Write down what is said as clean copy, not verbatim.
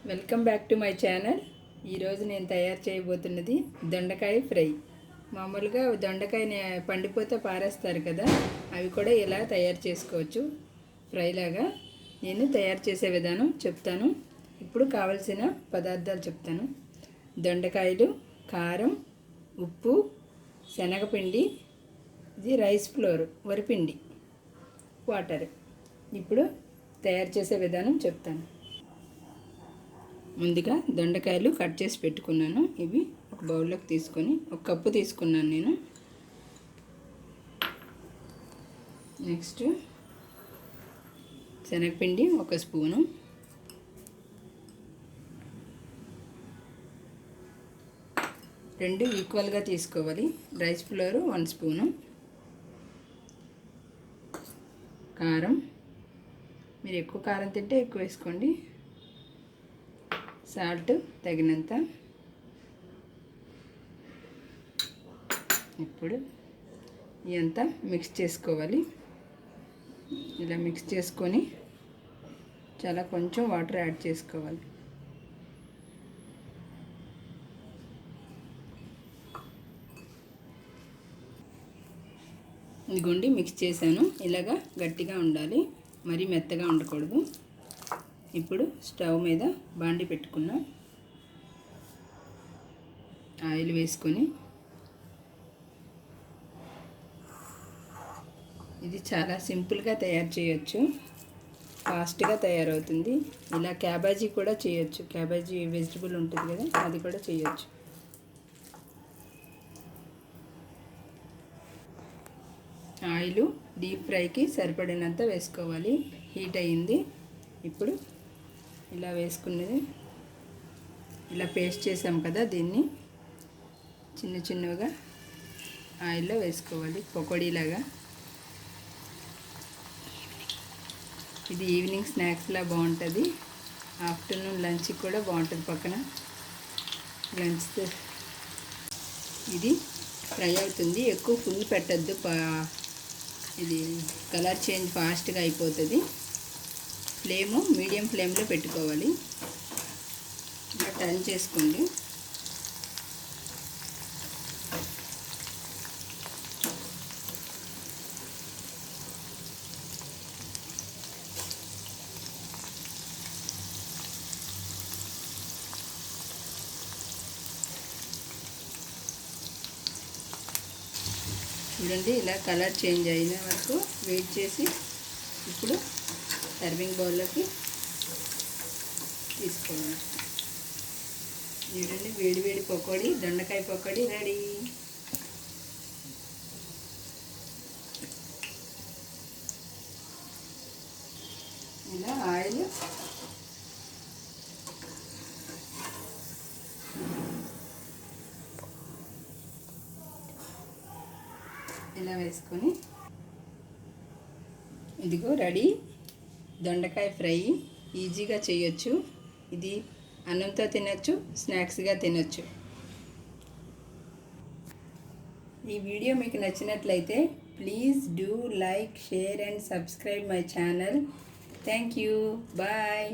Welcome back to my channel. ఈరోజు నేను తయారు చేయబోతున్నది దొండకాయ ఫ్రై. మామూలుగా దొండకాయని పండిపోతే పారేస్తారు కదా, అవి కూడా ఇలా తయారు చేసుకోవచ్చు ఫ్రైలాగా. నేను తయారు చేసే విధానం చెప్తాను. ఇప్పుడు కావలసిన పదార్థాలు చెప్తాను. దొండకాయలు, కారం, ఉప్పు, శనగపిండి, ఇది రైస్ ఫ్లోర్, వరిపిండి, వాటర్. ఇప్పుడు తయారు చేసే విధానం చెప్తాను. ముందుగా దొండకాయలు కట్ చేసి పెట్టుకున్నాను. ఇవి ఒక బౌల్లోకి తీసుకొని, ఒక కప్పు తీసుకున్నాను నేను. నెక్స్ట్ శనగపిండి 1 స్పూను, రెండు ఈక్వల్గా తీసుకోవాలి. రైస్ ఫ్లోర్ 1 స్పూను, కారం, మీరు ఎక్కువ కారం తింటే ఎక్కువ వేసుకోండి, సాల్ట్ తగినంత. ఇప్పుడు ఇదంతా మిక్స్ చేసుకోవాలి. ఇలా మిక్స్ చేసుకొని చాలా కొంచెం వాటర్ యాడ్ చేసుకోవాలి. ఇదిగోండి మిక్స్ చేశాను. ఇలాగా గట్టిగా ఉండాలి, మరీ మెత్తగా ఉండకూడదు. ఇప్పుడు స్టవ్ మీద బాండి పెట్టుకున్నాం. ఆయిల్ వేసుకొని, ఇది చాలా సింపుల్గా తయారు చేయొచ్చు, ఫాస్ట్గా తయారవుతుంది. ఇలా క్యాబేజీ కూడా చేయొచ్చు, క్యాబేజీ వెజిటబుల్ ఉంటుంది కదా, అది కూడా చేయొచ్చు. ఆయిల్ డీప్ ఫ్రైకి సరిపడినంత వేసుకోవాలి. హీట్ అయ్యింది. ఇప్పుడు ఇలా వేసుకున్నది, ఇలా పేస్ట్ చేసాం కదా, దీన్ని చిన్న చిన్నగా ఆయిల్లో వేసుకోవాలి, పకోడీలాగా. ఇది ఈవినింగ్ స్నాక్స్లా బాగుంటుంది, ఆఫ్టర్నూన్ లంచ్కి కూడా బాగుంటుంది. పక్కన లంచ్ ఇది ఫ్రై అవుతుంది. ఎక్కువ ఫుల్ పెట్టద్దు, ఇది కలర్ చేంజ్ ఫాస్ట్గా అయిపోతుంది. ఫ్లేము మీడియం ఫ్లేమ్లో పెట్టుకోవాలి. ఇలా టర్న్ చేసుకోండి. చూడండి, ఇలా కలర్ చేంజ్ అయిన వరకు వెయిట్ చేసి ఇప్పుడు సర్వింగ్ బౌల్లోకి తీసుకోవాలి. చూడండి, వేడి వేడి పకోడీ, దొండకాయ పకోడీ రెడీ. ఇలా ఆయిల్ ఇలా వేసుకొని, ఇదిగో రెడీ దొండకాయ ఫ్రై. ఈజీగా చేయొచ్చు. ఇది అన్నంతో తినొచ్చు, స్నాక్స్గా తినొచ్చు. ఈ వీడియో మీకు నచ్చినట్లయితే please do like, share and subscribe my channel. Thank you. Bye.